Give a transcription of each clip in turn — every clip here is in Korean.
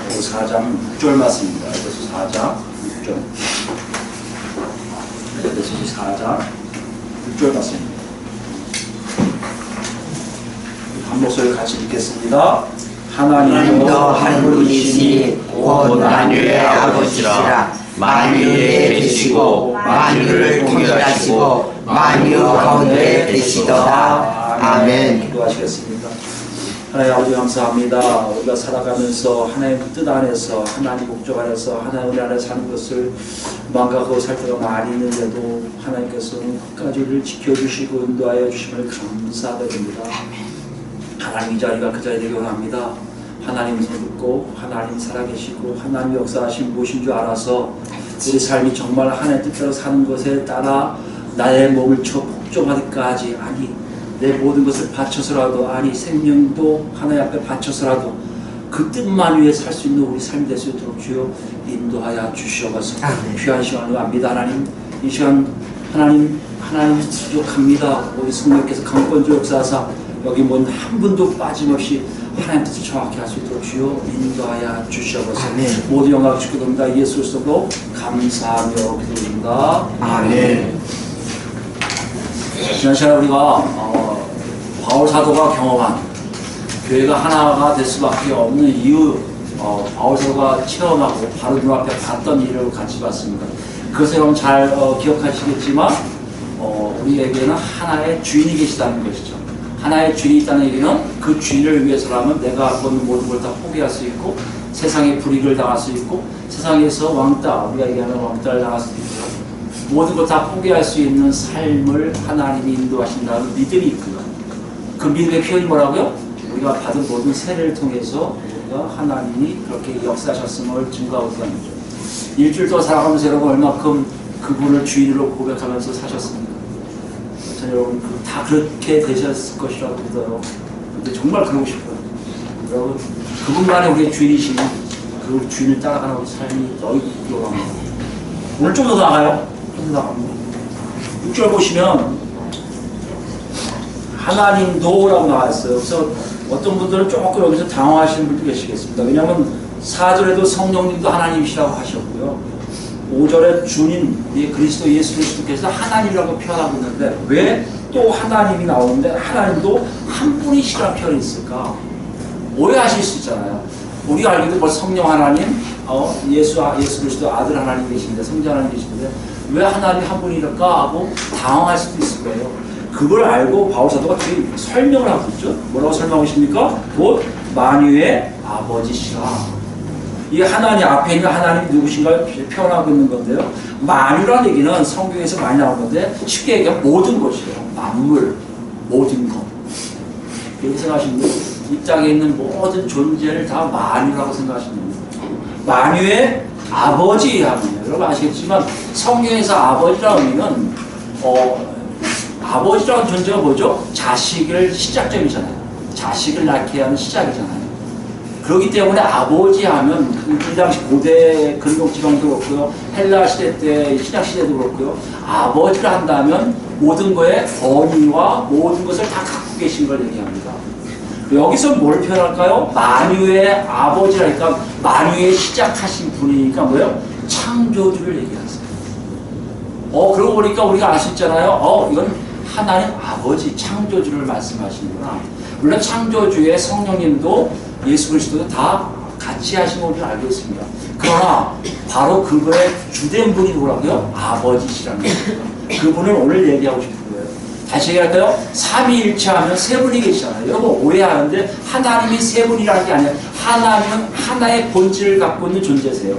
4장 6절 말씀입니다. 에베소 4장 6절. 에베소 4장 6절 말씀입니다. 한 목소리 같이 읽겠습니다. 하나님도 한 분이시니 곧 만유의 아버지시라. 만유에 계시고 만유를 통일하시고 만유 가운데 계시도다. 아멘. 기도하시겠습니다. 하나님 아버지 감사합니다. 우리가 살아가면서 하나님 뜻 안에서 하나님 목적 안에서 하나님 은혜 안에 사는 것을 망각하고 살 때가 많이 있는데도 하나님께서는 끝까지 우리를 지켜주시고 인도하여 주심을 감사드립니다. 하나님 이 자리가 그 자리 되기 원합니다. 하나님 손 듣고 하나님 살아계시고 하나님 역사하신 무엇인 줄 알아서 우리 삶이 정말 하나님 뜻대로 사는 것에 따라 나의 몸을 쳐 복종하기까지 아니 내 모든 것을 바쳐서라도 아니 생명도 하나님 앞에 바쳐서라도 그 뜻만 위해 살 수 있는 우리 삶이 될 수 있도록 주여 인도하여 주시옵소서. 귀한 시간을 갑니다. 하나님 이 시간 하나님 부족합니다. 우리 성령께서 강권적 역사하사 여기 문 한 분도 빠짐없이 하나님 뜻을 정확히 할 수 있도록 주여 인도하여 주시옵소서. 모두 영광 주시기 됩니다. 예수 그리스도로 감사하며 기도드립니다. 아멘. 지난 시간에 우리가 바울 사도가 경험한 교회가 하나가 될 수밖에 없는 이유, 바울 사도가 체험하고 바로 눈앞에 봤던 일을 같이 봤습니다. 그것을 여러분 잘 기억하시겠지만 우리에게는 하나의 주인이 계시다는 것이죠. 하나의 주인이 있다는 얘기는 그 주인을 위해서라면 내가 갖고 있는 모든 걸 다 포기할 수 있고 세상의 불이익을 당할 수 있고 세상에서 왕따, 우리가 얘기하는 왕따를 당할 수도 있고 모든 걸 다 포기할 수 있는 삶을 하나님이 인도하신다는 믿음이 있고요. 그 믿음의 표현이 뭐라고요? 우리가 받은 모든 세례를 통해서 우리가 하나님이 그렇게 역사하셨음을 증거하고 있다는 거죠. 일주일 동안 살아가면서 여러분 얼마큼 그분을 주인으로 고백하면서 사셨습니까? 저는 여러분 다 그렇게 되셨을 것이라고 믿어요. 근데 정말 그러고 싶어요. 여러분 그분만의 우리의 주인이신 그 주인을 따라가는 우리 삶이 너희 필요합니다. 오늘 좀 더 나가요. 좀 더 나갑니다. 6절 보시면 하나님도라고 나와있어요. 그래서 어떤 분들은 조금 여기서 당황하시는 분도 계시겠습니다. 왜냐하면 4절에도 성령님도 하나님이시라고 하셨고요. 5절에 주님, 그리스도 예수 그리스도께서 하나님이라고 표현하고 있는데 왜 또 하나님이 나오는데 하나님도 한 분이시라는 표현이 있을까? 오해하실 수 있잖아요. 우리가 알기도 뭐 성령 하나님, 예수 그리스도 아들 하나님 계신데 성자 하나님 계신데 왜 하나님 한 분이랄까 하고 당황할 수도 있을 거예요. 그걸 알고 바울 사도가 뒤에 설명을 하고 있죠. 뭐라고 설명하고 있습니까? 곧 만유의 아버지시라. 이 하나님 앞에 있는 하나님이 누구신가를 표현하고 있는 건데요. 만유라는 얘기는 성경에서 많이 나온 건데 쉽게 얘기하면 모든 것이에요. 만물, 모든 것. 이렇게 생각하시면 돼요. 이 땅에 있는 모든 존재를 다 만유라고 생각하시면 됩니다. 만유의 아버지 하거든요. 여러분 아시겠지만 성경에서 아버지라는 의미는 아버지라는 존재가 뭐죠? 자식을 시작점이잖아요. 자식을 낳게 하는 시작이잖아요. 그렇기 때문에 아버지 하면 그 당시 고대 근동지방도 그렇고요. 헬라 시대 때 신약 시대도 그렇고요. 아버지를 한다면 모든 거에 권위와 모든 것을 다 갖고 계신 걸 얘기합니다. 여기서 뭘 표현할까요? 만유의 아버지라니까 만유의 시작하신 분이니까 뭐예요? 창조주를 얘기하세요. 그러고 보니까 우리가 알 수 있잖아요. 이건 하나님 아버지 창조주를 말씀하시는구나. 물론 창조주의 성령님도 예수 그리스도도 다 같이 하신 것을 알고 있습니다. 그러나 바로 그분의 주된 분이 누구라고요? 아버지시라는 거예요. 그분을 오늘 얘기하고 싶은 거예요. 다시 얘기할까요? 삼위일체하면 세 분이 계시잖아요. 여러분 오해하는데 하나님이 세 분이라는 게 아니라 하나님은 하나의 본질을 갖고 있는 존재세요.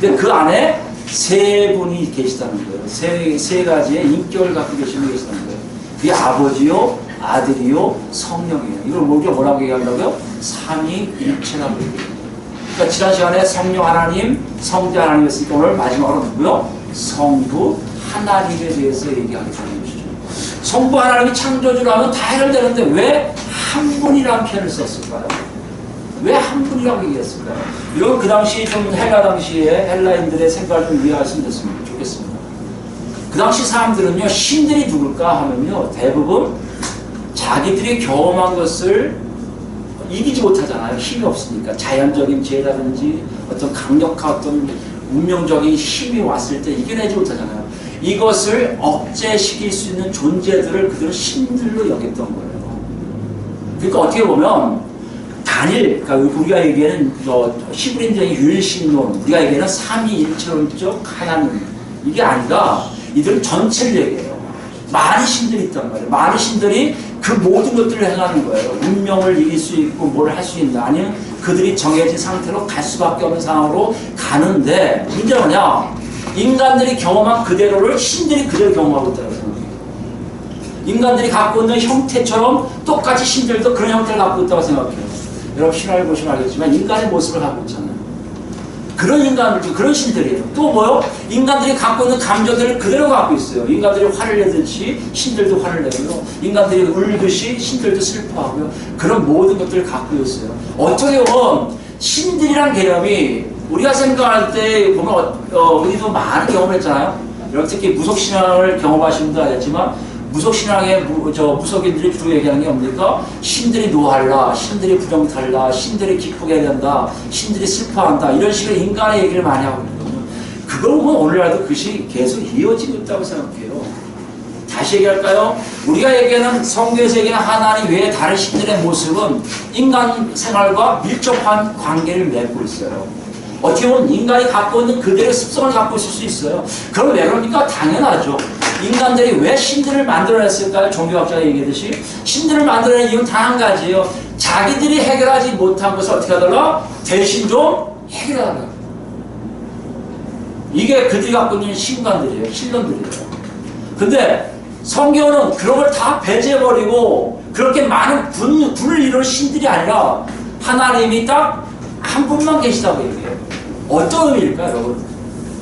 근데 그 안에 세 분이 계시다는 거예요. 세 가지의 인격을 갖고 계시는 분이 계시다는 거예요. 그게 아버지요, 아들이요, 성령이에요. 이걸 우리가 뭐라고 얘기한다고요? 삼위일체라고 얘기해요. 그러니까 지난 시간에 성령 하나님, 성자 하나님 했으니까 오늘 마지막으로 누구요? 성부 하나님에 대해서 얘기하게 되는 것이죠. 성부 하나님이 창조주라면 다 해결되는데 왜 한 분이라는 표현을 썼을까요? 왜 한 분이라고 얘기했을까요? 이건 그 당시 좀 헬라 당시에 헬라인들의 생각을 좀 이해하시면 좋겠습니다. 그 당시 사람들은요, 신들이 누굴까 하면요, 대부분 자기들이 경험한 것을 이기지 못하잖아요. 힘이 없으니까. 자연적인 죄라든지 어떤 강력한 어떤 운명적인 힘이 왔을 때 이겨내지 못하잖아요. 이것을 억제시킬 수 있는 존재들을 그들은 신들로 여겼던 거예요. 그러니까 어떻게 보면 단일, 그러니까 우리가 얘기하는 히브리인들의 유일신론, 우리가 얘기하는 삼위일체론적 하나님, 이게 아니라 이들은 전체를 얘기해요. 많은 신들이 있단 말이에요. 많은 신들이 그 모든 것들을 행하는 거예요. 운명을 이길 수 있고 뭘 할 수 있는, 아니면 그들이 정해진 상태로 갈 수밖에 없는 상황으로 가는데, 문제는 뭐냐? 인간들이 경험한 그대로를 신들이 그대로 경험하고 있다고 생각해요. 인간들이 갖고 있는 형태처럼 똑같이 신들도 그런 형태를 갖고 있다고 생각해요. 여러분 신화를 보시면 알겠지만 인간의 모습을 갖고 있잖아요. 그런 인간들, 그런 신들이에요. 또 뭐요? 인간들이 갖고 있는 감정들을 그대로 갖고 있어요. 인간들이 화를 내듯이 신들도 화를 내고요. 인간들이 울듯이 신들도 슬퍼하고요. 그런 모든 것들을 갖고 있어요. 어떻게 보면 신들이란 개념이 우리가 생각할 때 보면 우리도 많은 경험을 했잖아요. 여러분 특히 무속신앙을 경험하신 분도 알겠지만 무속신앙의 무속인들이 주로 얘기하는 게 뭡니까? 신들이 노할라, 신들이 부정탈라, 신들이 기쁘게 해야 된다, 신들이 슬퍼한다, 이런 식의 인간의 얘기를 많이 하고 있거든요. 그걸 보면 오늘날도 그것이 계속 이어지고 있다고 생각해요. 다시 얘기할까요? 우리가 얘기하는 성경에서 얘기하는 하나님 외에 다른 신들의 모습은 인간 생활과 밀접한 관계를 맺고 있어요. 어떻게 보면 인간이 갖고 있는 그대로의 습성을 갖고 있을 수 있어요. 그럼 왜 그럽니까? 당연하죠. 인간들이 왜 신들을 만들어냈을까요? 종교학자가 얘기하듯이 신들을 만들어낸 이유는 단 한 가지예요. 자기들이 해결하지 못한 것을 어떻게 하더라? 대신 좀 해결하라. 이게 그들이 갖고 있는 신관들이에요. 신론들이에요. 근데 성경은 그런 걸 다 배제해버리고 그렇게 많은 분을 이루는 신들이 아니라 하나님이 딱 한 분만 계시다고 얘기해요. 어떤 의미일까요, 여러분?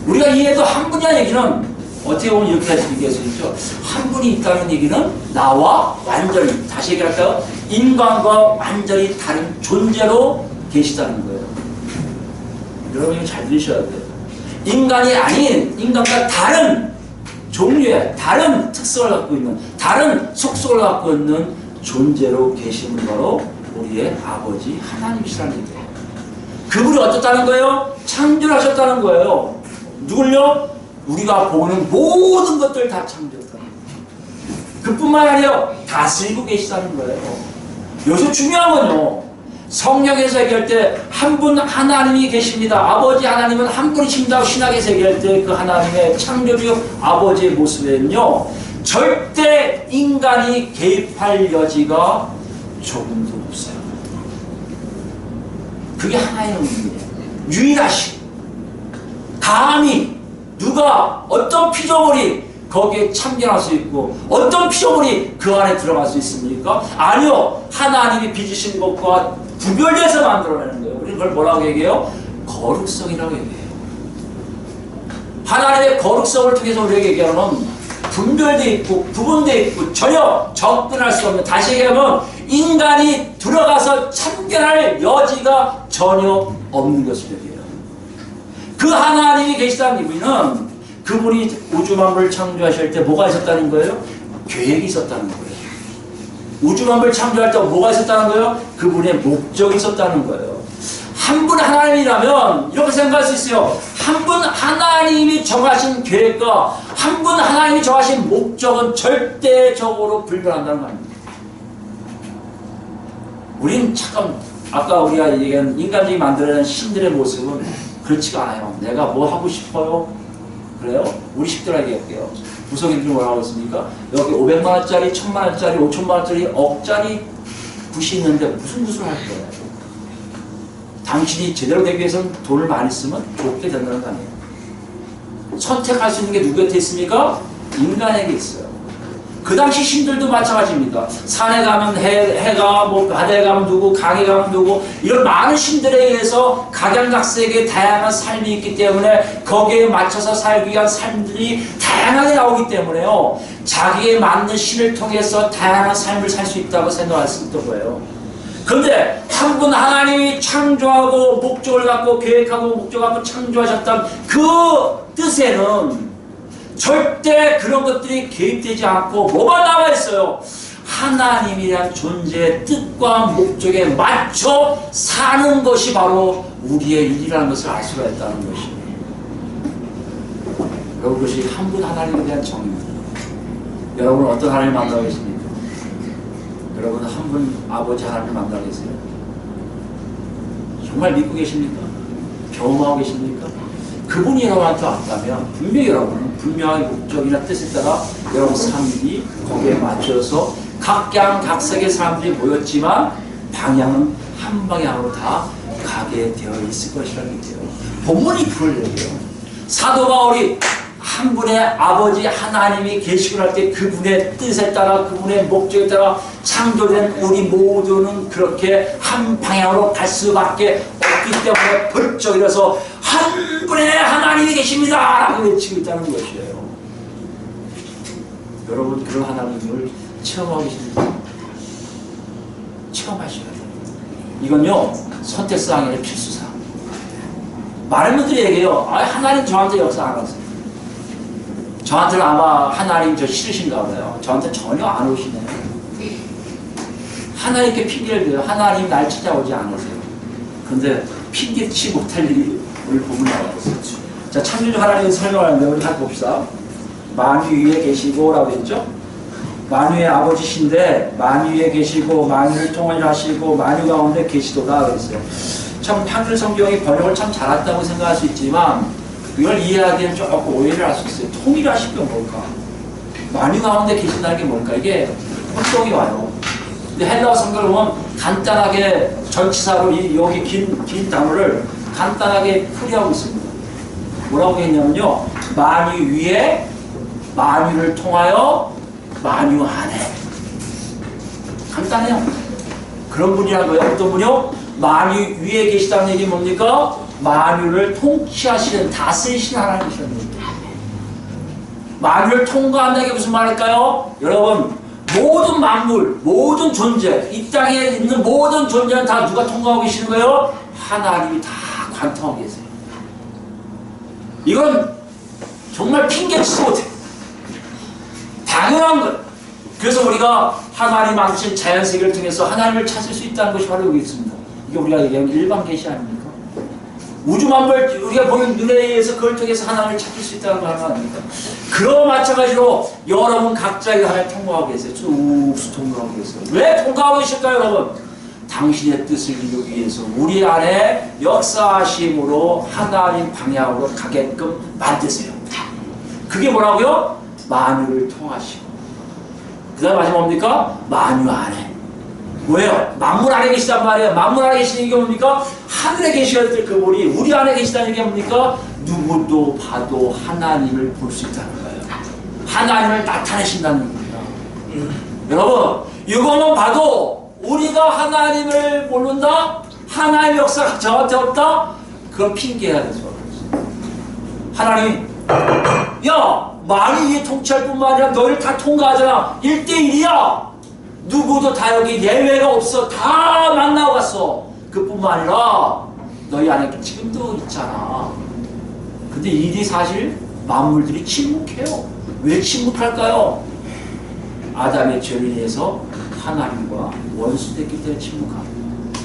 우리가 이해해도 한 분이라는 얘기는 어떻게 보면 이렇게 할 수 있죠. 한 분이 있다는 얘기는 나와 완전히, 다시 얘기할까요? 인간과 완전히 다른 존재로 계시다는 거예요. 여러분 이거 잘 들으셔야 돼요. 인간이 아닌 인간과 다른 종류의 다른 특성을 갖고 있는, 다른 속성을 갖고 있는 존재로 계시는 바로 우리의 아버지 하나님이시라는 얘기예요. 그분이 어떻다는 거예요? 창조를 하셨다는 거예요. 누굴요? 우리가 보는 모든 것들 다 창조했다는 거예요. 그뿐만 아니라 다스리고 계시다는 거예요. 여기서 중요한 건요, 성경에서 얘기할 때 한 분 하나님이 계십니다. 아버지 하나님은 한 분이십니다. 신학에서 얘기할 때 그 하나님의 창조주 아버지의 모습에는요, 절대 인간이 개입할 여지가 조금도 없어요. 그게 하나의 의미예요. 유일하시. 감히 누가 어떤 피조물이 거기에 참견할 수 있고 어떤 피조물이 그 안에 들어갈 수 있습니까? 아니요. 하나님이 빚으신 것과 구별돼서 만들어내는 거예요. 우리는 그걸 뭐라고 얘기해요? 거룩성이라고 얘기해요. 하나님의 거룩성을 통해서 우리에게 얘기하는 분별돼 있고 구분돼 있고 전혀 접근할 수 없는, 다시 얘기하면 인간이 들어가서 참견할 여지가 전혀 없는 것을 얘기해요. 그 하나님이 계시다는 의미는 그분이 우주 만물을 창조하실 때 뭐가 있었다는 거예요? 계획이 있었다는 거예요. 우주 만물을 창조할 때 뭐가 있었다는 거예요? 그분의 목적이 있었다는 거예요. 한 분 하나님이라면 이렇게 생각할 수 있어요. 한 분 하나님이 정하신 계획과 한 분 하나님이 정하신 목적은 절대적으로 불변한다는 거 아닙니까? 우린 잠깐 아까 우리가 얘기한 인간들이 만들어낸 신들의 모습은 그렇지가 않아요. 내가 뭐 하고 싶어요? 그래요? 우리 10대라 얘기할게요. 무속인들이 뭐라고 했습니까? 여기 500만원짜리, 1000만원짜리, 5000만원짜리, 억짜리 굿이 있는데 무슨 굿을 할 거예요? 당신이 제대로 되기 위해서는 돈을 많이 쓰면 좋게 된다는 거 아니에요? 선택할 수 있는 게 누구한테 있습니까? 인간에게 있어요. 그 당시 신들도 마찬가지입니다. 산에 가면 해가, 뭐 바다에 가면 누구, 강에 가면 누구, 이런 많은 신들에 의해서 각양각색의 다양한 삶이 있기 때문에 거기에 맞춰서 살기 위한 삶들이 다양하게 나오기 때문에요, 자기에 맞는 신을 통해서 다양한 삶을 살 수 있다고 생각할 수 있던 거예요. 그런데 한 분 하나님이 창조하고 목적을 갖고 계획하고 목적을 갖고 창조하셨던 그 뜻에는 절대 그런 것들이 개입되지 않고 뭐가 나와 있어요? 하나님이란 존재의 뜻과 목적에 맞춰 사는 것이 바로 우리의 일이라는 것을 알 수가 있다는 것이에요. 여러분, 그것이 한 분 하나님에 대한 정의입니다. 여러분은 어떤 하나님을 만나고 계십니까? 여러분은 한 분 아버지 하나님을 만나고 계세요? 정말 믿고 계십니까? 경험하고 계십니까? 그분이 여러분한테 왔다면 분명히 여러분은 분명한 목적이나 뜻에 따라 여러분 삶이 거기에 맞춰서 각양각색의 사람들이 모였지만 방향은 한 방향으로 다 가게 되어 있을 것이라는 얘기예요. 본문이 그걸 얘기해요. 사도 바울이 한 분의 아버지 하나님이 계시고 날 때 그분의 뜻에 따라 그분의 목적에 따라 창조된 우리 모두는 그렇게 한 방향으로 갈 수밖에 없기 때문에 벌쩍 일어서 한 분의 하나님이 계십니다 라고 외치고 있다는 것이에요. 여러분, 그런 하나님을 체험하고 계십니까? 체험하셔야 돼요. 이건요, 선택사항이 필수사항. 많은 분들이 얘기해요. 아, 하나님 저한테 역사 안 하세요. 저한테는 아마 하나님 저 싫으신가 봐요. 저한테 전혀 안 오시네요. 하나님께 핑계를 대요. 하나님 날 찾아오지 않으세요. 근데 핑계치 못할 일이 오늘 보면 나와있어요. 자, 창조주 하나님을 설명하는데 우리 같이 봅시다. 만유 위에 계시고 라고 했죠. 만유의 아버지신데 만유 위에 계시고 만유를 통일하시고 만유 가운데 계시도다 그랬어요. 참 한글 성경이 번역을 참 잘했다고 생각할 수 있지만 이걸 이해하기에는 조금 오해를 할 수 있어요. 통일하신 게 뭘까? 만유 가운데 계신다는 게 뭘까? 이게 혼동이 와요. 근데 헬라어 성경을 보면 간단하게 전치사로 여기 긴 단어를 간단하게 풀이하고 있습니다. 뭐라고 했냐면요. 만유 위에 만유를 통하여 만유 안에. 간단해요. 그런 분이라는 거예요. 어떤 분이요? 만유 위에 계시다는 얘기 뭡니까? 만유를 통치하시는 다스리시는 하나님이십니다. 만유를 통과한다는 게 무슨 말일까요? 여러분, 모든 만물, 모든 존재, 이 땅에 있는 모든 존재는 다 누가 통과하고 계시는 거예요? 하나님이 다 관통하고 계세요. 이건 정말 핑계치지 못해요. 당연한 거예요. 그래서 우리가 하나님 만드신 자연세계를 통해서 하나님을 찾을 수 있다는 것이 바로 여기 있습니다. 이게 우리가 얘기하는 일반 계시 아닙니까? 우주 만물 우리가 보는 눈에 의해서 그걸 통해서 하나님을 찾을 수 있다는 거 하나 아닙니까? 그와 마찬가지로 여러분 각자가 하나님 통과하고 계세요. 쭉 통과하고 계세요. 왜 통과하고 계실까요, 여러분? 당신의 뜻을 이루기 위해서 우리 안에 역사하심으로 하나님 방향으로 가게끔 만드세요. 그게 뭐라고요? 만유를 통하시고. 그 다음에 마지막 뭡니까? 만유 안에. 뭐예요? 만물 안에 계시단 말이에요. 만물 안에 계시는 게 뭡니까? 하늘에 계셔야 될 그분이 우리 안에 계시다는 게 뭡니까? 누구도 봐도 하나님을 볼 수 있다는 거예요. 하나님을 나타내신다는 겁니다. 여러분, 이거만 봐도 우리가 하나님을 모른다? 하나님의 역사가 저한테 없다? 그건 핑계해야 되죠. 하나님, 야! 만유 위에 통치할 뿐만 아니라 너희를 다 통과하잖아. 1대1이야. 누구도 다 여기 예외가 없어. 다 만나고 갔어. 그뿐만 아니라 너희 안에 지금도 있잖아. 근데 일이 사실 만물들이 침묵해요. 왜 침묵할까요? 아담의 죄를 인해서 하나님과 원수됐기 때문에 침묵합니다.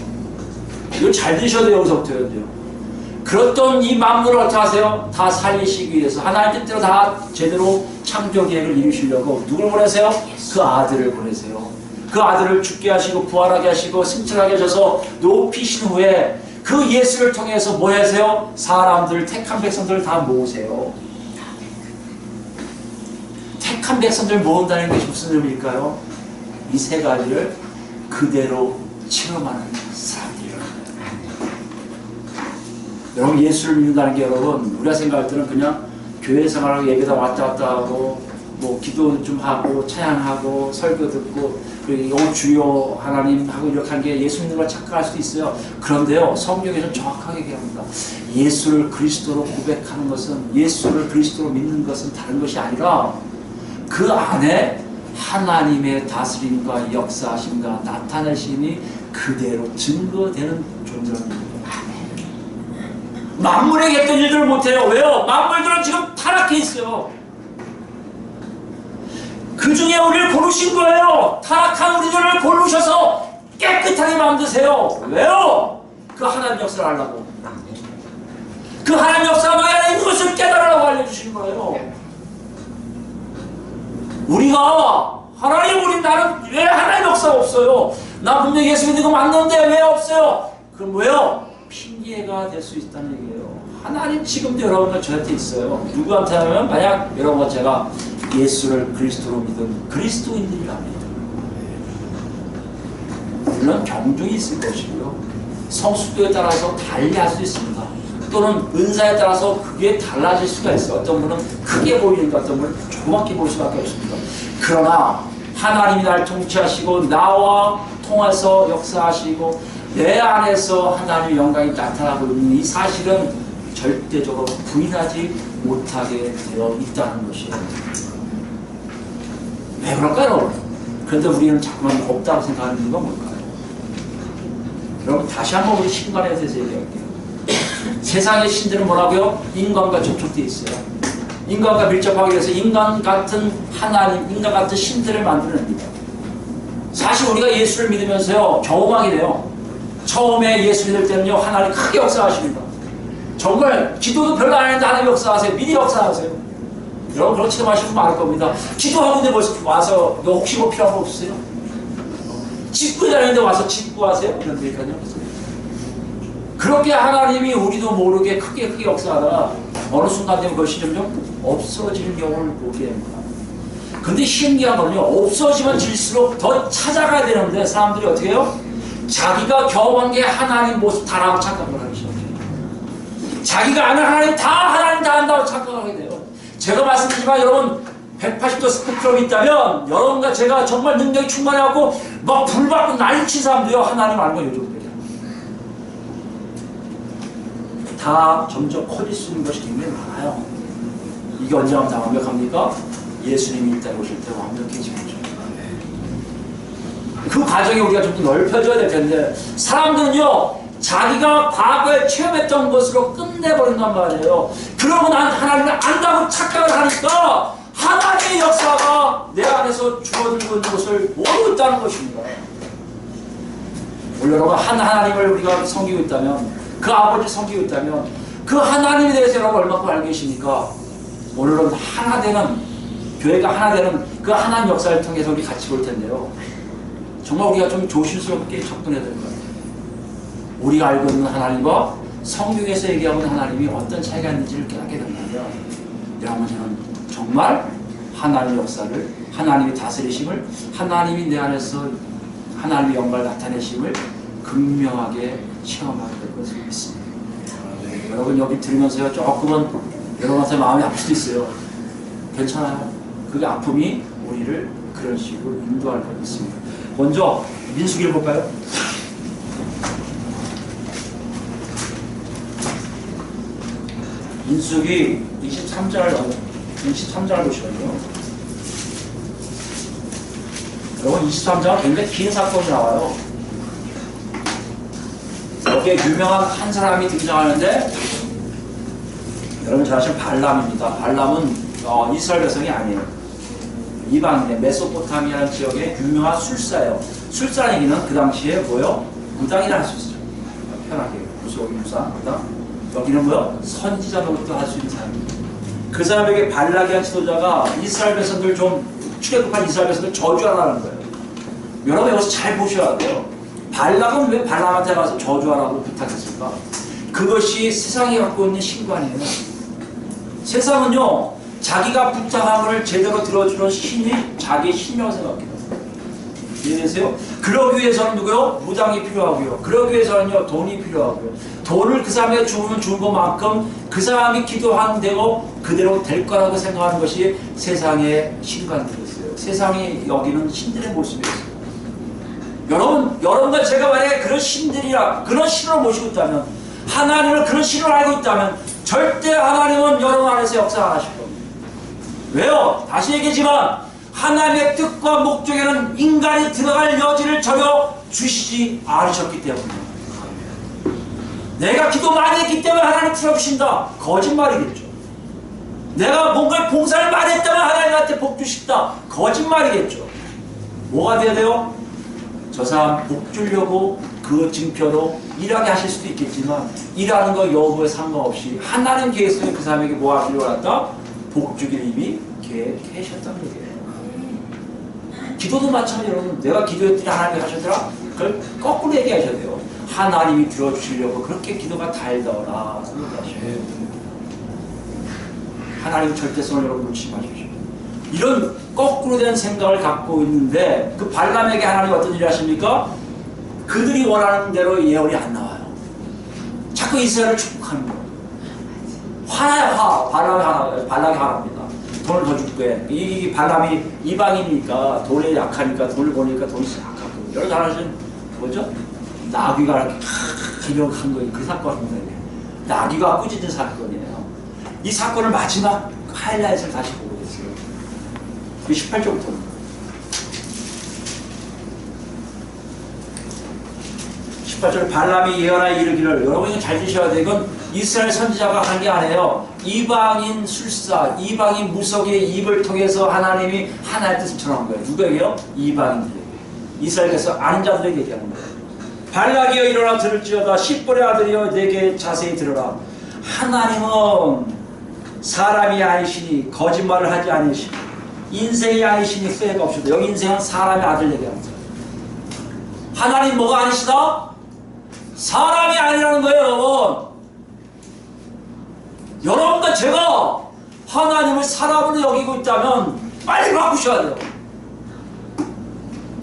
이거 잘 들으셔야 돼요. 여기서부터 돼요. 그렇던 이 만물을 어떻게 하세요? 다 살리시기 위해서 하나님 뜻대로 다 제대로 창조 계획을 이루시려고 누굴 보내세요? 그 아들을 보내세요. 그 아들을 죽게 하시고 부활하게 하시고 승천하게 하셔서 높이신 후에 그 예수를 통해서 뭐 하세요? 사람들, 택한 백성들을 다 모으세요. 택한 백성들을 모은다는 것이 무슨 의미일까요? 이 세 가지를 그대로 체험하는 사람들이라는 거예요. 여러분, 예수를 믿는다는 게 여러분, 우리가 생각할 때는 그냥 교회 생활하고 예배당 왔다 갔다 하고 뭐 기도 좀 하고 찬양하고 설교 듣고 그리고 주여 하나님 하고 이렇게 하는 게 예수 믿는 걸 착각할 수도 있어요. 그런데요, 성경에서는 정확하게 얘기합니다. 예수를 그리스도로 고백하는 것은, 예수를 그리스도로 믿는 것은 다른 것이 아니라 그 안에 하나님의 다스림과 역사하심과 나타내심이 그대로 증거되는 존재라는 거예요. 만물에게 했던 일들을 못해요. 왜요? 만물들은 지금 타락해 있어요. 그 중에 우리를 고르신 거예요. 타락한 우리들을 고르셔서 깨끗하게 만드세요. 왜요? 그 하나님 역사를 알라고. 그 하나님 역사가 너희 안에 있는 것을 깨달으라고 알려주시는 거예요. 우리가 하나님, 우리 나는 왜 하나님 역사가 없어요? 나 분명히 예수 믿는 거 맞는데 왜 없어요? 그럼 왜요? 핑계가 될 수 있다는 얘기예요. 하나님 지금도 여러분과 저한테 있어요. 누구한테 하면 만약 여러분과 제가 예수를 그리스도로 믿은 그리스도인들이랍니다. 물론 경중이 있을 것이고요. 성숙도에 따라서 달리 할 수 있습니다. 또는 은사에 따라서 그게 달라질 수가 있어요. 어떤 분은 크게 보이는데 어떤 분은 조그맣게 보일 수밖에 없습니다. 그러나 하나님이 날 통치하시고 나와 통해서 역사하시고 내 안에서 하나님의 영광이 나타나고 있는 이 사실은 절대적으로 부인하지 못하게 되어 있다는 것이에요. 왜 그럴까요? 그런데 우리는 자꾸만 없다고 생각하는 이유가 뭘까요? 여러분 다시 한번 우리 신간에 대해서 얘기할게요. 세상의 신들은 뭐라고요? 인간과 접촉되어 있어요. 인간과 밀접하기 위해서 인간 같은 하나님, 인간 같은 신들을 만들어냅니다. 사실 우리가 예수를 믿으면서요 경험하게 돼요. 처음에 예수 믿을 때는요 하나님 크게 역사하십니다. 정말 기도도 별로 안 했는데 하나님 역사하세요. 미리 역사하세요. 여러분 그렇지도 마시고 많을 겁니다. 기도하고 있는데 벌써 와서 너 혹시 뭐 필요한 거 없으세요? 짓고 다니는데 와서 짓고 하세요? 이런 얘기까지 그렇게 하나님이 우리도 모르게 크게 역사하다가 어느 순간 되면 그것이 점점 없어지는 경우를 보게 됩니다. 근데 신기한 건요 없어지면 질수록 더 찾아가야 되는데 사람들이 어떻게 해요? 자기가 경험한 게 하나님 모습 다라고 착각을 하기 시작해요. 자기가 아는 하나님 다 하나님 다 안다고 착각하게 돼요. 제가 말씀드리지만 여러분 180도 스펙트럼이 있다면 여러분과 제가 정말 능력이 충만해갖고 막 불받고 난리친 사람도요 하나님 알고 요즘 다 점점 커질 수 있는 것이 굉장히 많아요. 이게 언제 하면 다 완벽합니까? 예수님이 이 땅에 오실 때 완벽해지겠죠. 그 과정이 우리가 좀 더 넓혀져야 될 텐데 사람들은요 자기가 과거에 체험했던 것으로 끝내버린단 말이에요. 그러고 난 하나님을 안다고 착각을 하니까 하나님의 역사가 내 안에서 주어들고 있는 것을 모르고 있다는 것입니다. 오늘 여러분 한 하나님을 우리가 섬기고 있다면 그 아버지 섬기고 있다면 그 하나님에 대해서 여러분 얼마큼 알고 계십니까? 오늘은 하나 되는 교회가 하나 되는 그 하나님 역사를 통해서 우리 같이 볼 텐데요. 정말 우리가 좀 조심스럽게 접근해야 될 것 같아요. 우리가 알고 있는 하나님과 성경에서 얘기하고 있는 하나님이 어떤 차이가 있는지를 깨닫게 된다면 여러분은 정말 하나님의 역사를 하나님의 다스리심을 하나님이 내 안에서 하나님의 영광을 나타내심을 극명하게 체험하게 될 것을 믿습니다. 여러분 여기 들으면서요 조금은 여러분한테 마음이 아플 수도 있어요. 괜찮아요. 그게 아픔이 우리를 그런 식으로 인도할 것 있습니다. 먼저 민수기를 볼까요? 민수기 23장을 보시면요. 여러분 23장은 굉장히 긴 사건이 나와요. 여기에 유명한 한 사람이 등장하는데 여러분 잘 아시는 발람입니다. 발람은 이스라엘 백성이 아니에요. 이방인의 메소포타미아라는 지역의 유명한 술사예요. 술사라는 얘기는 그 당시에 뭐요? 무당이라 할 수 있어요. 편하게 무사, 무당. 여기는 뭐요? 선지자 노릇도 할 수 있는 사람입니다. 그 사람에게 발락이한 지도자가 이스라엘 백성들 좀 출애굽한 이스라엘 백성들 저주하라는 거예요. 여러분 여기서 잘 보셔야 돼요. 발락은 왜 발람한테 가서 저주하라고 부탁했을까? 그것이 세상이 갖고 있는 신관이에요. 세상은요 자기가 부탁한 것을 제대로 들어주는 신이 자기의 신이라고 생각해요. 이해되세요? 그러기 위해서는 누구요? 무당이 필요하고요. 그러기 위해서는요 돈이 필요하고요. 돈을 그 사람에게 주는 것만큼 그 사람이 기도한 대로 그대로 될 거라고 생각하는 것이 세상의 신관들이었어요. 세상이 여기는 신들의 모습이었어요. 여러분과 제가 만약에 그런 신들이라 그런 신을 모시고 있다면 하나님을 그런 신을 알고 있다면 절대 하나님은 여러분 안에서 역사 안 하실 겁니다. 왜요? 다시 얘기하지만 하나님의 뜻과 목적에는 인간이 들어갈 여지를 전혀 주시지 않으셨기 때문입니다. 내가 기도 많이 했기 때문에 하나님 풀어주신다. 거짓말이겠죠. 내가 뭔가 봉사를 많이 했다면 하나님한테 복 주십다. 거짓말이겠죠. 뭐가 돼야 돼요? 저 사람 복 주려고 그 증표로 일하게 하실 수도 있겠지만 일하는 거 여부에 상관없이 하나님 계획속에 그 사람에게 뭐 하시려고 한다? 복 주기를 이미 계획하셨다는 얘기예요. 기도도 마찬가지로 여러분, 내가 기도했더니 하나님이 하셨더라? 그걸 거꾸로 얘기하셔야 돼요. 하나님이 들어주시려고 그렇게 기도가 달더라 얘기하셔야 돼요. 하나님 절대성을 여러분 놓치지 마십시오. 이런 거꾸로 된 생각을 갖고 있는데 그 발람에게 하나님 어떤 일을 하십니까? 그들이 원하는 대로 예언이 안 나와요. 자꾸 이스라엘을 축복하는 거예요. 화나요. 발람이 화납니다. 돈을 더 줄게. 이 발람이 이방이니까 돈에 약하니까 돈을 보니까 돈이 약하고 여러 하나는 뭐죠? 나귀가 이렇게 기력한 거예요. 그 사건입니다. 나귀가 꾸짖은 사건이에요. 이 사건을 마지막 하이라이트를 다시 보고 있어요. 18절부터 18절 발람이 예언하여 이르기를, 여러분 이거 잘 드셔야 돼. 이건 이스라엘 선지자가 한 게 아니에요. 이방인 술사, 이방인 무속의 입을 통해서 하나님이 하나의 뜻을 전한 거예요. 누구에게요? 이방인들에게. 이스라엘에서 아는 자들에게 얘기하는 거예요. 발락이여 일어나 들을지어다. 십볼의 아들이여 내게 자세히 들어라. 하나님은 사람이 아니시니 거짓말을 하지 않으시니 인생이 아니시니 후회가 없으시다. 여기 인생은 사람의 아들 얘기하는 거예요. 하나님 뭐가 아니시다? 사람이 아니라는 거예요, 여러분. 여러분과 제가 하나님을 사람으로 여기고 있다면 빨리 바꾸셔야 돼요.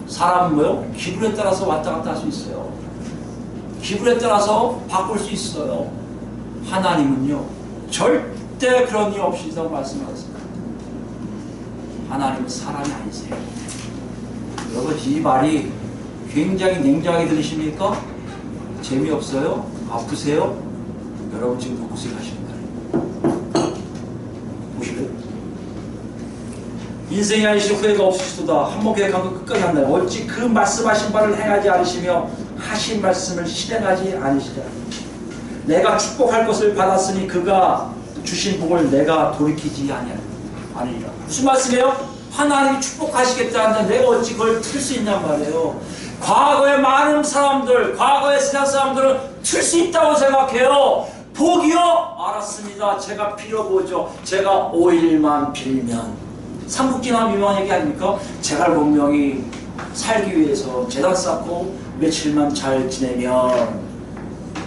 사람은 뭐요? 기분에 따라서 왔다 갔다 할 수 있어요. 기분에 따라서 바꿀 수 있어요. 하나님은요, 절대 그런 일 없으시다고 말씀하셨습니다. 하나님은 사람이 아니세요. 여러분, 이 말이 굉장히 냉정하게 들리십니까? 재미없어요? 아프세요? 여러분 지금 누구세요 하십니다. 보실래요? 인생이 아니시니 후회가 없으시도다. 한번 계획한 거 끝까지 한다. 어찌 그 말씀하신 바를 행하지 않으시며 하신 말씀을 실행하지 않으시자. 내가 축복할 것을 받았으니 그가 주신 복을 내가 돌이키지 아니리라. 무슨 말씀이에요? 하나님이 축복하시겠다는데 내가 어찌 그걸 틀 수 있냔 말이에요. 과거의 많은 사람들, 과거의 세상 사람들은 틀 수 있다고 생각해요. 복이요? 알았습니다. 제가 빌어보죠. 제가 5일만 빌면. 삼국지나 유명한 얘기 아닙니까? 제갈 공명이 살기 위해서 제단 쌓고 며칠만 잘 지내면,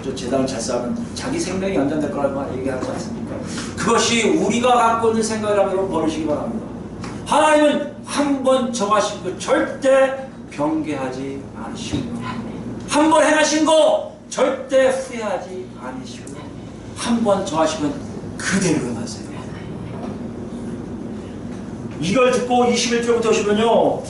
저 제단을 잘 쌓으면 자기 생명이 연장될 거라고 얘기하지 않습니까? 그것이 우리가 갖고 있는 생각이라면 여러분 버리시기 바랍니다. 하나님은 한 번 정하신 거 절대 변개하지 않으시고, 한 번 행하신 거 절대 후회하지 않으시고, 한 번 정하시면 그대로 행하세요. 이걸 듣고 21절부터 오시면요,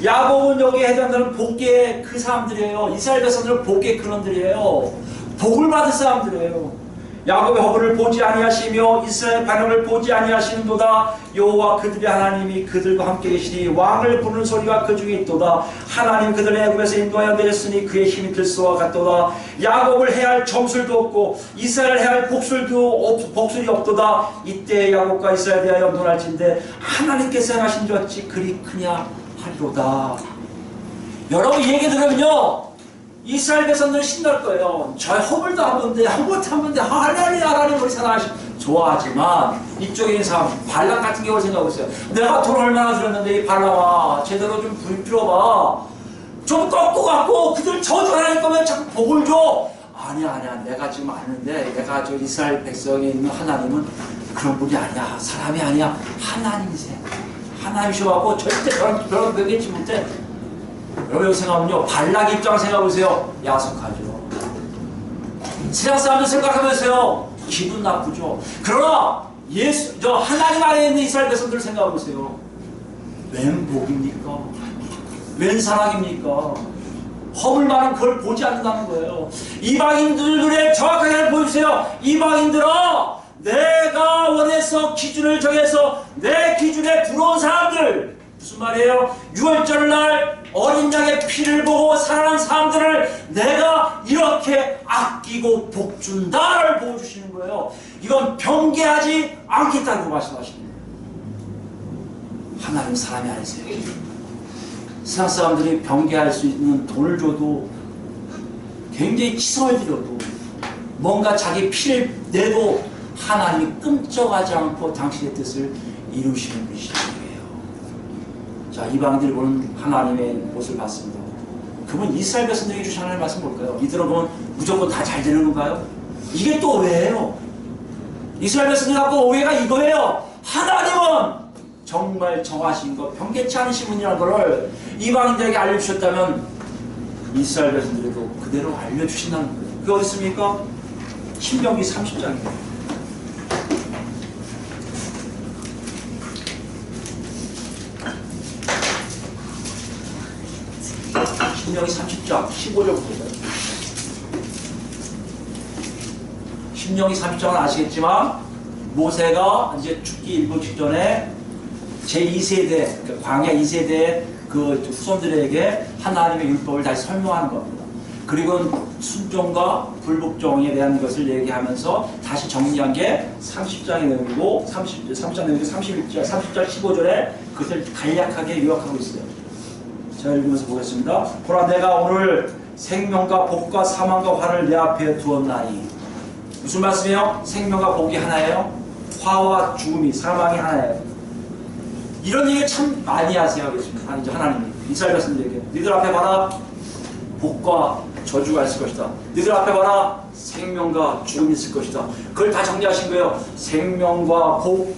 야곱은 여기에 해당되는 복의 그 사람들이에요. 이스라엘 백성들은 복의 근원들이에요. 복을 받은 사람들이에요. 야곱의 허물을 보지 아니하시며 이스라엘 반역을 보지 아니하시는도다. 여호와 그들의 하나님이 그들과 함께 계시니 왕을 부르는 소리가 그 중에 있도다. 하나님 그들을 애굽에서 인도하여 내렸으니 그의 힘이 들소와 같도다. 야곱을 해할 점술도 없고 이스라엘을 해할 복술이 없도다. 이때 야곱과 이스라엘에 대하여 논할진대 하나님께서 행하신 줄 어찌 그리 크냐 하리로다. 여러분 이 얘기 들으면요, 이스라엘 백성들은 신날 거예요. 저 허물도 한 번데 하나님 우리 사랑하시 좋아하지만, 이쪽에 있는 사람 발람 같은 경우를 생각해보세요. 내가 돈 얼마나 들었는데 이 발람아 제대로 좀 불필요봐. 좀 꺾고 갖고 그들 저주하니까 왜 자꾸 복을 줘? 아니야 내가 지금 아는데, 내가 저 이스라엘 백성에 있는 하나님은 그런 분이 아니야. 사람이 아니야. 하나님이세요. 하나님이셔갖고 절대 그런 벽이지 못해. 여러분 여기 생각하면요, 발락 입장 생각해보세요. 야속하죠. 세상 사람들 생각해보세요. 기분 나쁘죠. 그러나 하나님 안에 있는 이스라엘 백성들 생각해보세요. 웬 복입니까? 웬 사랑입니까? 허물 많은 그걸 보지 않는다는 거예요. 이방인들의 정확하게 보여주세요. 이방인들아, 내가 원해서 기준을 정해서 내 기준에 들어온 사람들, 무슨 말이에요? 6월절 날 어린 양의 피를 보고 살아난 사람들을 내가 이렇게 아끼고 복준다를 보여주시는 거예요. 이건 변개하지 않겠다고 말씀하시는 거예요. 하나님 사람이 아니세요. 세상 사람들이 변개할 수 있는 돈을 줘도 굉장히 치성을 들여도 뭔가 자기 피를 내도 하나님이 끔찍하지 않고 당신의 뜻을 이루시는 분이시는 거예요. 자, 이방인들이 보는 하나님의 모습을 봤습니다. 그분 이스라엘 백성들에게 주신 하나님의 말씀 볼까요? 이들은 그러면 무조건 다 잘 되는 건가요? 이게 또 오해예요. 이스라엘 백성들 갖고 오해가 이거예요. 하나님은 정말 정하신 것, 변개치 않으신 분이라는 것을 이방인들에게 알려주셨다면 이스라엘 백성들에게도 그대로 알려주신다는 거예요. 그게 어디 있습니까? 신명기 30장입니다. 신명기 30장 15절부터 보세요. 신명기 30장은 아시겠지만 모세가 이제 죽기 일부 직전에 제2세대, 그러니까 광야 2세대 그 후손들에게 하나님의 율법을 다시 설명하는 겁니다. 그리고 순종과 불복종에 대한 것을 얘기하면서 다시 정리한 게 30장의 내용이고 30장 내용이 31절, 30절 15절에 그것을 간략하게 요약하고 있어요. 제가 읽으면서 보겠습니다. 보라, 내가 오늘 생명과 복과 사망과 화를 내 앞에 두었나니. 무슨 말씀이에요? 생명과 복이 하나예요. 화와 죽음이, 사망이 하나예요. 이런 얘기 참 많이 하세요. 이제 하나님이 이스라엘 백성들에게 너희들 앞에 봐라, 복과 저주가 있을 것이다. 너희들 앞에 봐라, 생명과 죽음이 있을 것이다. 그걸 다 정리하신 거예요. 생명과 복,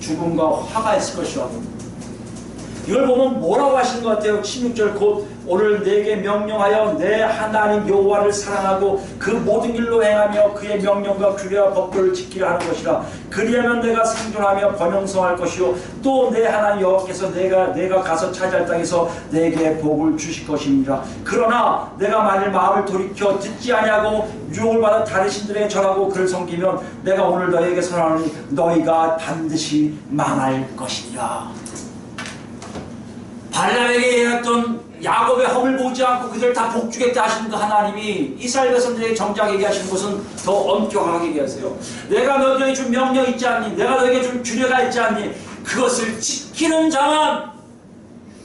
죽음과 화가 있을 것이라고. 이걸 보면 뭐라고 하시는 것 같아요? 16절 곧 오늘 내게 명령하여 내 하나님 여호와를 사랑하고 그 모든 길로 행하며 그의 명령과 규례와 법도를 지키려 하는 것이라. 그리하면 내가 생존하며 번영성할 것이요 또 내 하나님 여호와께서 내가 가서 차지할 땅에서 내게 복을 주실 것입니다. 그러나 내가 만일 마음을 돌이켜 듣지 아니하고 유혹을 받아 다른 신들에게 절하고 그를 섬기면 내가 오늘 너희에게 선언하노니 너희가 반드시 망할 것이니라. 발람에게 얘기했던 야곱의 허물 보지 않고 그들을 다 복주겠다 하시는 그 하나님이 이스라엘 백성들에게 정작 얘기하시는 것은 더 엄격하게 얘기하세요. 내가 너희에게 준 명령 있지 않니? 내가 너희에게 준 규례가 있지 않니? 그것을 지키는 자만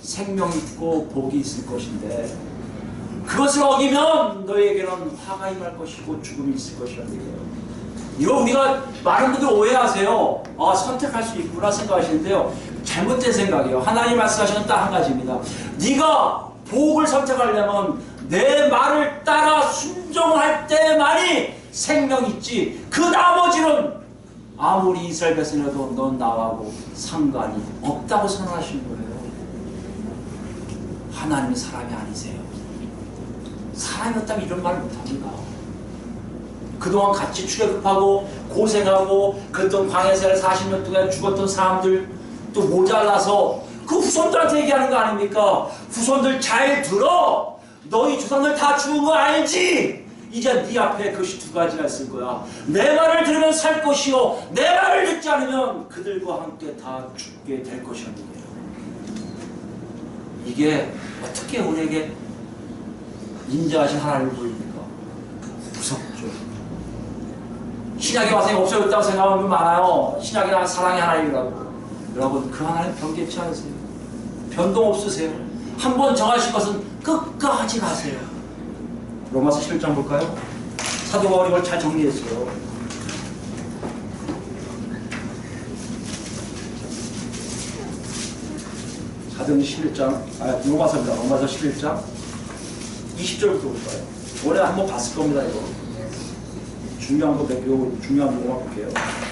생명이 있고 복이 있을 것인데 그것을 어기면 너희에게는 화가 임할 것이고 죽음이 있을 것이라는 얘기예요. 이거 우리가 많은 분들 오해하세요. 아, 선택할 수 있구나 생각하시는데요. 잘못된 생각이에요. 하나님 말씀하시는 딱 한 가지입니다. 네가 복을 선택하려면 내 말을 따라 순종할 때만이 생명이 있지. 그 나머지는 아무리 이스라엘 백성이라도 넌 나하고 상관이 없다고 선언하시는 거예요. 하나님이 사람이 아니세요. 사람이었다면 이런 말을 못합니다. 그동안 같이 출애굽하고 고생하고 그랬던 광야생활 40년 동안 죽었던 사람들 또 모자라서 그 후손들한테 얘기하는 거 아닙니까? 후손들 잘 들어. 너희 조상들 다 죽은 거 알지? 이제 네 앞에 그것이 두 가지가 있을 거야. 내 말을 들으면 살 것이요 내 말을 듣지 않으면 그들과 함께 다 죽게 될 것이라는 거예요. 이게 어떻게 우리에게 인자하신 하나님을 보입니까? 무섭죠. 신약에 와서 없어졌다고 생각하는 분 많아요. 신약이란 사랑의 하나님이라고. 여러분, 그 하나님 변개치 않으세요. 변동 없으세요. 한번 정하신 것은 끝까지 가세요. 로마서 11장 볼까요? 사도 바울이 이걸 잘 정리했어요. 사도행 11장, 로마서입니다. 로마서 11장 20절부터 볼까요? 원래 한번 봤을 겁니다. 이거 중요한 거 중요한 부분만 볼게요.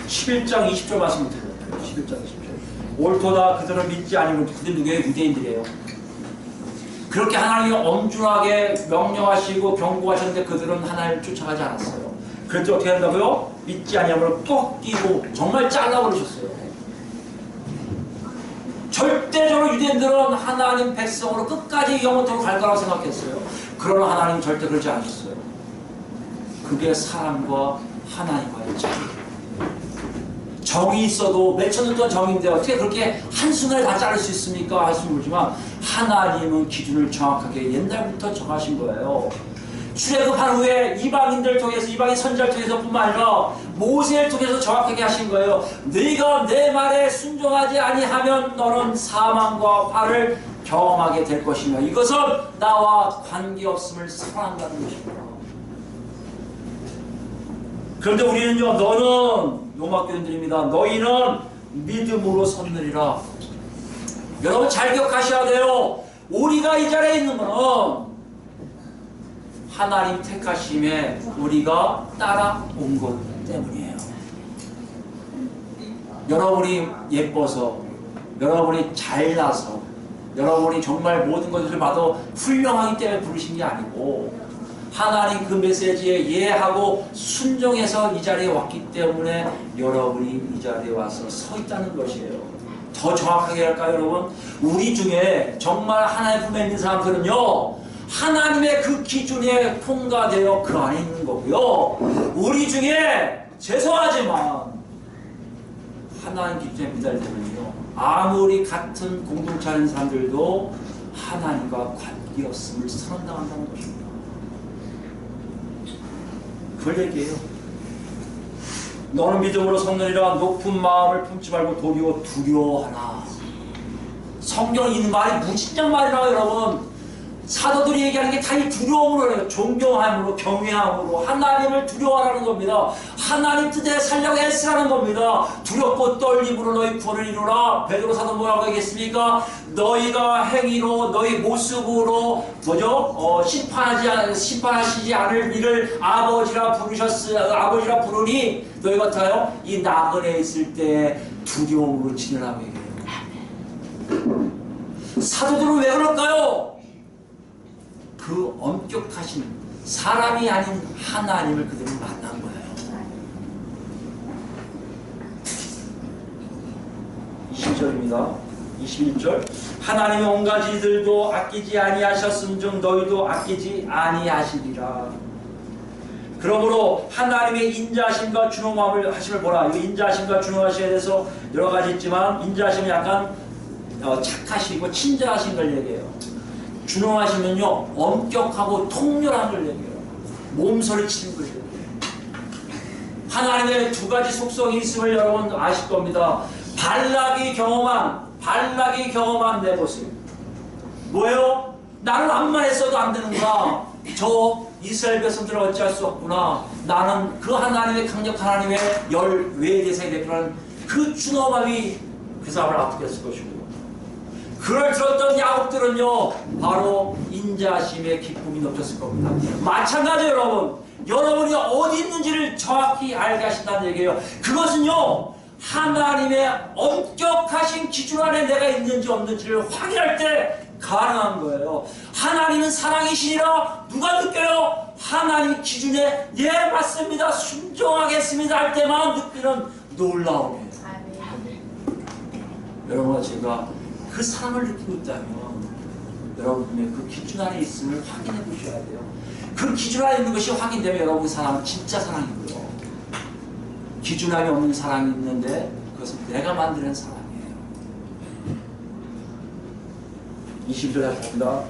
11장 20절 말씀부터 볼게요. 11장 20절. 옳도다 그들을 믿지 아니면 그들 누구의 유대인들이에요. 그렇게 하나님이 엄중하게 명령하시고 경고하셨는데 그들은 하나님을 쫓아가지 않았어요. 그랬더니 어떻게 한다고요? 믿지 아니하면 꺾이고 정말 잘라버리셨어요. 절대적으로 유대인들은 하나님 백성으로 끝까지 영원토록 갈 거라고 생각했어요. 그러나 하나님은 절대 그러지 않으셨어요. 그게 사람과 하나님과의 차이예요. 정이 있어도 몇천 년 동안 정인데 어떻게 그렇게 한순간에 다 자를 수 있습니까? 하시는 거지만 하나님은 기준을 정확하게 옛날부터 정하신 거예요. 출애굽한 후에 이방인들 통해서 이방인 선지자를 통해서뿐만 아니라 모세를 통해서 정확하게 하신 거예요. 네가 내 말에 순종하지 아니하면 너는 사망과 화를 경험하게 될 것이며 이것은 나와 관계없음을 선언한다는 것입니다. 그런데 우리는요, 너는 요마교인들입니다. 너희는 믿음으로 섰느리라. 여러분 잘 기억하셔야 돼요. 우리가 이 자리에 있는 것은 하나님 택하심에 우리가 따라온 것 때문이에요. 여러분이 예뻐서, 여러분이 잘나서, 여러분이 정말 모든 것을 봐도 훌륭하기 때문에 부르신 게 아니고 하나님 그 메시지에 이해하고 순종해서 이 자리에 왔기 때문에 여러분이 이 자리에 와서 서 있다는 것이에요. 더 정확하게 할까요, 여러분? 우리 중에 정말 하나님 품에 있는 사람들은요, 하나님의 그 기준에 통과되어 그 안에 있는 거고요. 우리 중에 죄송하지만 하나님 기준에 미달되면요, 아무리 같은 공동체 하는 사람들도 하나님과 관계없음을 선언당한다는 것입니다. 그걸 얘기해요. 너는 믿음으로 섰느니라. 높은 마음을 품지 말고 도리어 두려워하라. 성경에 있는 말이 무진장 말이라고 여러분. 사도들이 얘기하는 게 다 이 두려움으로 해요. 존경함으로, 경외함으로 하나님을 두려워하라는 겁니다. 하나님 뜻에 살려고 애쓰라는 겁니다. 두렵고 떨림으로 너희 구원을 이루라. 베드로 사도 뭐라고 얘기했습니까? 너희가 행위로, 너희 모습으로 뭐죠? 심판하시지 않을 이를 아버지라 부르니 너희 같아요. 이 나그네에 있을 때 두려움으로 지내라고 얘기해요. 사도들은 왜 그럴까요? 그 엄격하신 사람이 아닌 하나님을 그들은 만난 거예요. 20절입니다. 21절. 하나님의 온 가지들도 아끼지 아니하셨음즉 너희도 아끼지 아니하시리라. 그러므로 하나님의 인자하심과 준엄함을 하심을 보라. 이 인자하심과 준엄하심에 대해서 여러 가지 있지만 인자하심은 약간 착하시고 친절하신 걸 얘기해요. 준엄하시면요, 엄격하고 통렬한 걸 얘기해요. 몸서리치는 걸 얘기해요. 하나님의 두 가지 속성이 있음을 여러분 아실 겁니다. 발락이 경험한 내 모습. 뭐예요? 나는 암만 했어도 안 되는구나. 저 이스라엘 백성들은 어찌할 수 없구나. 나는 그 하나님의 강력 하나님의 열 외대사에 대표하는 그 준엄함이 그 사람을 아프게 했을 것이고, 그걸 들었던 야곱들은요, 바로 인자심의 기쁨이 넘쳤을 겁니다. 마찬가지로 여러분, 여러분이 어디 있는지를 정확히 알게 하신다는 얘기예요. 그것은요, 하나님의 엄격하신 기준 안에 내가 있는지 없는지를 확인할 때 가능한 거예요. 하나님은 사랑이시니라. 누가 느껴요? 하나님 기준에 예 맞습니다, 순종하겠습니다 할 때만 느끼는 놀라움이에요. 여러분, 제가 그 사랑을 느끼고 있다면 여러분의 그 기준 안에 있음을 확인해 보셔야 돼요. 그 기준 안에 있는 것이 확인되면 여러분의 사랑은 진짜 사랑이고요. 기준 안에 없는 사랑이 있는데 그것은 내가 만드는 사랑이에요. 20절 다시 봅니다.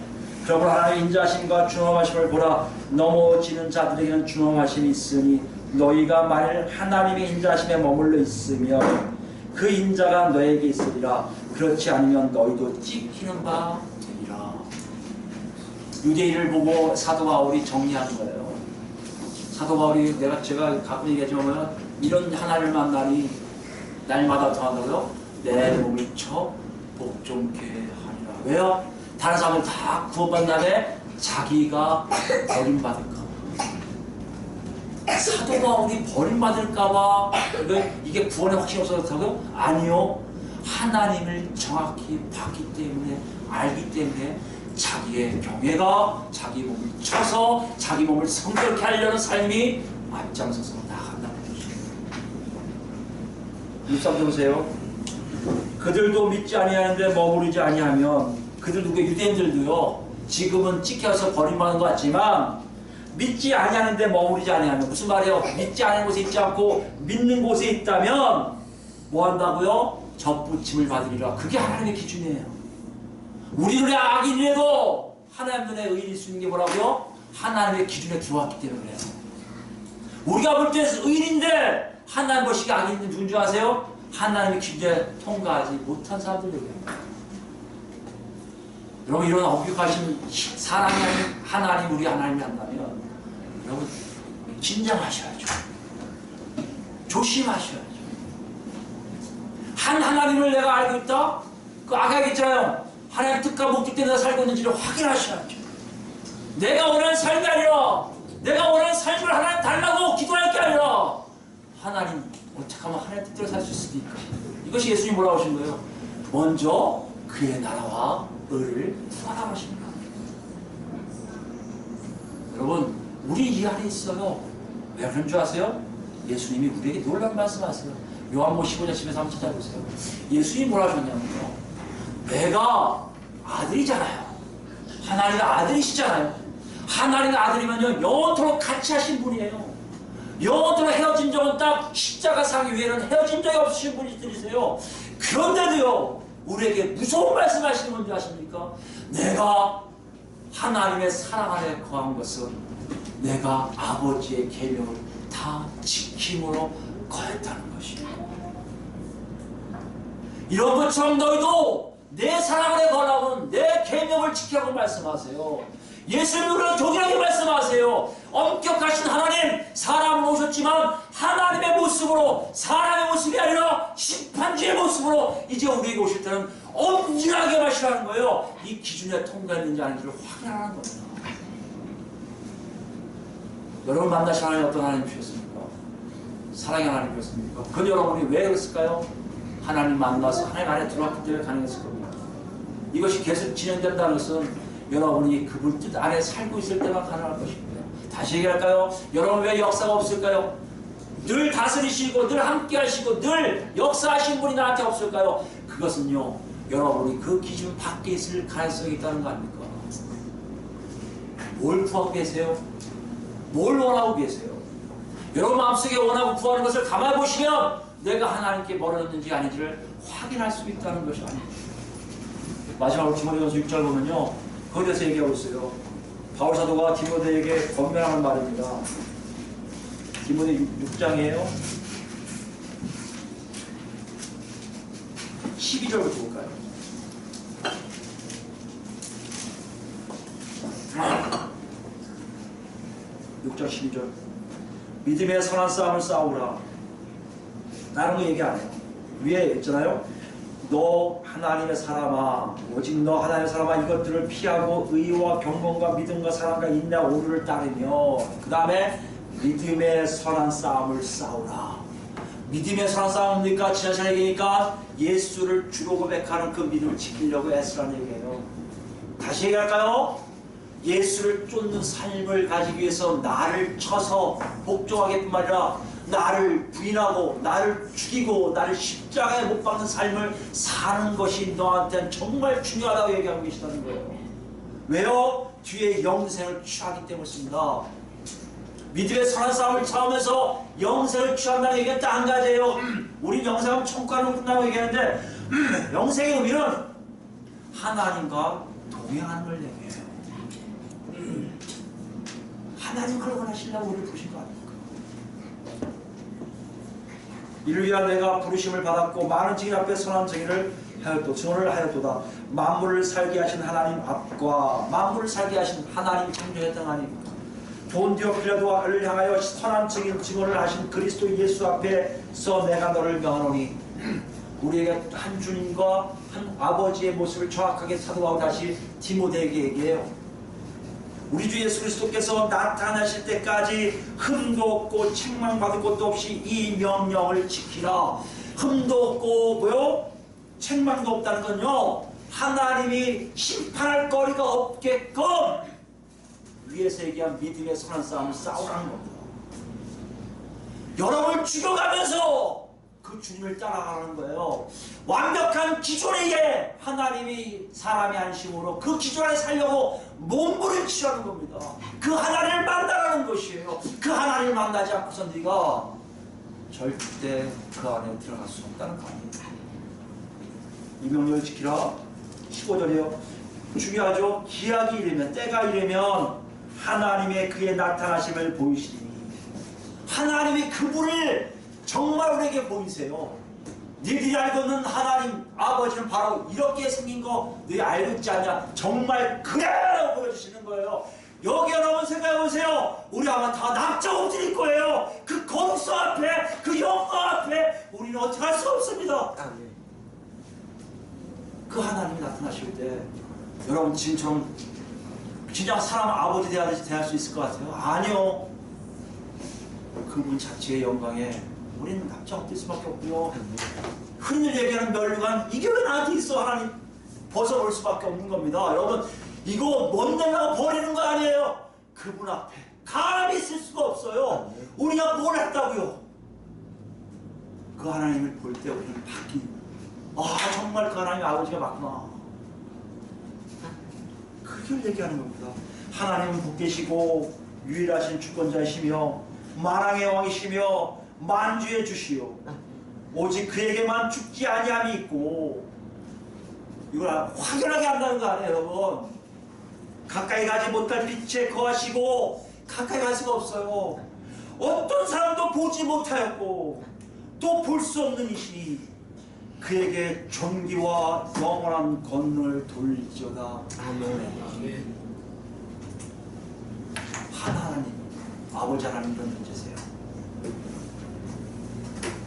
그러므로 하나님의 인자하심과 준엄하심을 보라. 넘어지는 자들에게는 준엄하심이 있으니 너희가 만일 하나님의 인자하심에 머물러 있으면 그 인자가 너에게 있으리라. 그렇지 않으면 너희도 찍히는 바 되리라. 유대인을 보고 사도 바울이 정리하는 거예요. 사도 바울이 제가 가끔 얘기하지만 이런 하나님을 만나니 날마다 더하더라도 내 몸이 쳐 복종케 하리라. 왜요? 다른 사람을 다 구원받은 다음에 자기가 버림받을까. 사도 바울이 버림받을까봐 이게 구원에 확신이 없어서 그렇다고요? 아니요. 하나님을 정확히 봤기 때문에, 알기 때문에 자기의 경외가 자기 몸을 쳐서 자기 몸을 성결케 하려는 삶이 앞장서서 나간다는 것입니다. 63절 보세요. 그들도 믿지 아니하는데 머무르지 아니하면, 그들 누구 유대인들도요, 지금은 찍혀서 버림받는 것 같지만 믿지 아니하는데 머무르지 아니하면, 무슨 말이에요? 믿지 않은 곳에 있지 않고 믿는 곳에 있다면 뭐 한다고요? 접붙임을 받으리라. 그게 하나님의 기준이에요. 우리 눈에 악인이라도 하나님 눈에 의인일 수 있는 게 뭐라고요? 하나님의 기준에 들어왔기 때문에 그래요. 우리가 볼 때 의인인데 하나님 보시기에 악인인 누군 줄 아세요? 하나님의 기준에 통과하지 못한 사람들이에요. 여러분, 이런 엄격하신 사랑이 아닌 하나님, 우리 하나님이 한다면 여러분 긴장하셔야죠. 조심하셔야죠. 한 하나님을 내가 알고 있다? 그 아까 있잖아요. 하나님 뜻과 목적 때문에 내가 살고 있는지를 확인하셔야죠. 내가 원하는 삶이 아니라, 내가 원하는 삶을 하나님 달라고 기도할 게 아니라, 하나님 어떻게 하면 하나님 뜻대로 살 수 있을까? 이것이 예수님이 뭐라고 하신 거예요? 먼저 그의 나라와 의를 구하라고 하십니다. 여러분, 우리 이 안에 있어요. 왜 그런 줄 아세요? 예수님이 우리에게 놀라운 말씀하세요. 요한복음 15장 10에서 한번 찾아보세요. 예수님이 뭐라 하셨냐면요, 내가 아들이잖아요. 하나님의 아들이시잖아요. 하나님의 아들이면요, 영원토록 같이 하신 분이에요. 영원토록 헤어진 적은 딱 십자가상 외에는 헤어진 적이 없으신 분이세요. 그런데도요, 우리에게 무서운 말씀하시는 건지 아십니까? 내가 하나님의 사랑 안에 거한 것은 내가 아버지의 계명을 다 지킴으로 거했다는 것이에요. 이런 것처럼 너희도 내 사랑 안에 거하면 내 계명을 지키라고 말씀하세요. 예수님이 우리를 동일하게 말씀하세요. 엄격하신 하나님, 사람은 오셨지만 하나님의 모습으로, 사람의 모습이 아니라 심판주의 모습으로 이제 우리에게 오실 때는 엄중하게 마시라는 거예요. 이 기준에 통과했는지 아닌지를 확인하는 겁니다. 여러분 만나신 하나님 어떤 하나님이셨습니까? 사랑의 하나님이었습니까? 그건 여러분이 왜 그랬을까요? 하나님 만나서 하나님 안에 들어왔기 때문에 가능했을 겁니다. 이것이 계속 진행된다는 것은 여러분이 그분 뜻 안에 살고 있을 때만 가능할 것입니다. 다시 얘기할까요? 여러분 왜 역사가 없을까요? 늘 다스리시고 늘 함께 하시고 늘 역사하신 분이 나한테 없을까요? 그것은요, 여러분이 그 기준 밖에 있을 가능성이 있다는 거 아닙니까? 뭘 구하고 계세요? 뭘 원하고 계세요? 여러분 마음속에 원하고 구하는 것을 가만히 보시면 내가 하나님께 멀어졌는지 아닌지를 확인할 수 있다는 것이 아닙니다. 마지막으로 디모데전서 6절 보면요, 거기에 대해서 얘기하고 있어요. 바울 사도가 디모데에게 권면하는 말입니다. 디모데 6장이에요. 12절부터 볼까요? (6장 12절) 믿음의 선한 싸움을 싸우라. 다른 거 얘기 안 해요. 위에 있잖아요. 너 하나님의 사람아, 오직 너 하나님의 사람아, 이것들을 피하고 의와 경건과 믿음과 사랑과 인내와 오류를 따르며, 그 다음에 믿음의 선한 싸움을 싸우라. 믿음의 선한 싸움입니까? 지난 시간에 얘기니까 예수를 주로 고백하는 그 믿음을 지키려고 애쓰라는 얘기예요. 다시 얘기할까요? 예수를 쫓는 삶을 가지기 위해서 나를 쳐서 복종하게뿐만 아니라 나를 부인하고 나를 죽이고 나를 십자가에 못 박는 삶을 사는 것이 너한테는 정말 중요하다고 얘기하고 계시다는 거예요. 왜요? 뒤에 영생을 취하기 때문입니다. 믿음의 선한 싸움을 싸우면서 영생을 취한다는 얘기는 딱 한 가지예요. 우리 영생하면 천국 가는 끝나고 얘기하는데 영생의 의미는 하나님과 동행하는 걸 얘기해요. 하나님 그걸 원하시려고 우리를 부르신 거 아닙니까? 이를 위한 내가 부르심을 받았고 많은 증인 앞에 선한 증인을 하였도 증언을 하였도다. 만물을 살게 하신 하나님 앞과 만물을 살게 하신 하나님 창조했던 하나님, 본디오 빌라도를 향하여 선한 증인 증언을 하신 그리스도 예수 앞에서 내가 너를 명하노니, 우리에게 한 주님과 한 아버지의 모습을 정확하게 사도하고 다시 디모데에게 얘기해요. 우리 주 예수 그리스도께서 나타나실 때까지 흠도 없고 책망받을 것도 없이 이 명령을 지키라. 흠도 없고 뭐요? 책망도 없다는 건요, 하나님이 심판할 거리가 없게끔 위에서 얘기한 믿음의 선한 싸움을 싸우라는 겁니다. 여러분을 죽여가면서 그 주님을 따라가는 거예요. 완벽한 기존에 하나님이 사람의 안심으로 그 기존 안에 살려고 몸부림치라는 겁니다. 그 하나님을 만나라는 것이에요. 그 하나님을 만나지 않고서 네가 절대 그 안에 들어갈 수 없다는 거 아니에요. 이 명령을 지키라. 15절이요. 중요하죠. 기약이 이르면, 때가 이르면 하나님의 그의 나타나심을 보이시리니, 하나님이 그분을 정말 우리에게 보이세요. 너희들이 알고 있는 하나님 아버지는 바로 이렇게 생긴 거 너희 알고 있지 않냐? 정말 그래라고 보여주시는 거예요. 여기 여러분 생각해보세요. 우리 아마 다 낙자옷일 거예요. 그 거룩성 앞에, 그 영광 앞에 우리는 어떻게 할 수 없습니다. 그 하나님이 나타나실 때 여러분 지금처럼 진짜 사람 아버지 대하듯이 대할 수 있을 것 같아요? 아니요. 그분 자체의 영광에 우리는 낙자가 될 수밖에 없고요. 흔히 얘기하는 멸류관, 이게 왜 나한테 있어? 하나님 벗어볼 수밖에 없는 겁니다. 여러분 이거 뭔데라고 버리는 거 아니에요. 그분 앞에 감히 있을 수가 없어요. 우리가 뭘 했다고요? 그 하나님을 볼 때 우리는 바뀝니다. 아 정말 그 하나님 아버지가 맞구나. 그걸 얘기하는 겁니다. 하나님은 복되시고 유일하신 주권자이시며 만왕의 왕이시며 만주의 주시오. 오직 그에게만 죽지 아니함이 있고, 이걸 확연하게 한다는 거 아니에요 여러분. 가까이 가지 못할 빛에 거하시고 가까이 갈 수가 없어요. 어떤 사람도 보지 못하였고 또 볼 수 없는 이시니 그에게 존귀와 영원한 권능을 돌리지어다. 아멘. 하나님 아버지 하나님 이런 존재세요.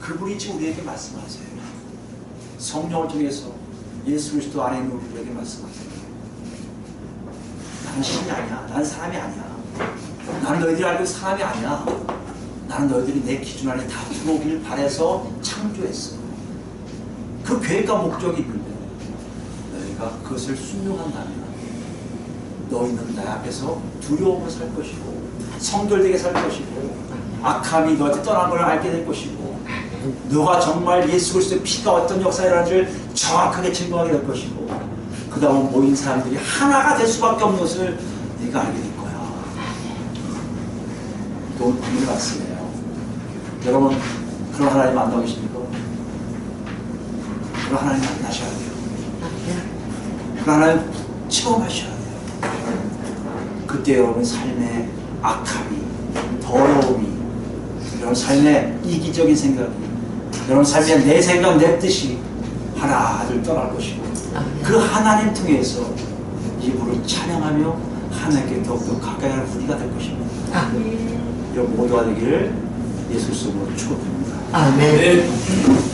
그분이 지금 우리에게 말씀하세요. 성령을 통해서 예수 그리스도 안에 있는 우리에게 말씀하세요. 나는 신이 아니야. 나는 사람이 아니야. 나는 너희들이 알고 있는 사람이 아니야. 나는 너희들이 내 기준 안에 다 들어오길 바라서 창조했어. 그 계획과 목적이 있는데 너희가 그것을 순종한다면 너희는 나 앞에서 두려움으로 살 것이고 성결되게 살 것이고 악함이 너한테 떠난 걸 알게 될 것이고 너가 정말 예수 그리스도의 피가 어떤 역사를 하는지를 정확하게 증거하게 될 것이고 그 다음 모인 사람들이 하나가 될 수밖에 없는 것을 네가 알게 될 거야. 또 오늘 말씀이에요. 여러분 그런 하나님 만나고 계십니까? 그런 하나님 만나셔야 돼요. 그런 하나님 체험하셔야 돼요. 그때 여러분 삶의 악함이, 더러움이, 여러분 삶의 이기적인 생각이, 여러분 삶의 내 생각, 내 뜻이 하나둘 떠날 것이고 그 하나님 통해서 입으로 찬양하며 하나님께 더욱더 가까이 하는 우리가 될 것입니다. 여러분 모두가 되기를 예수 이름으로 축복합니다. 아멘.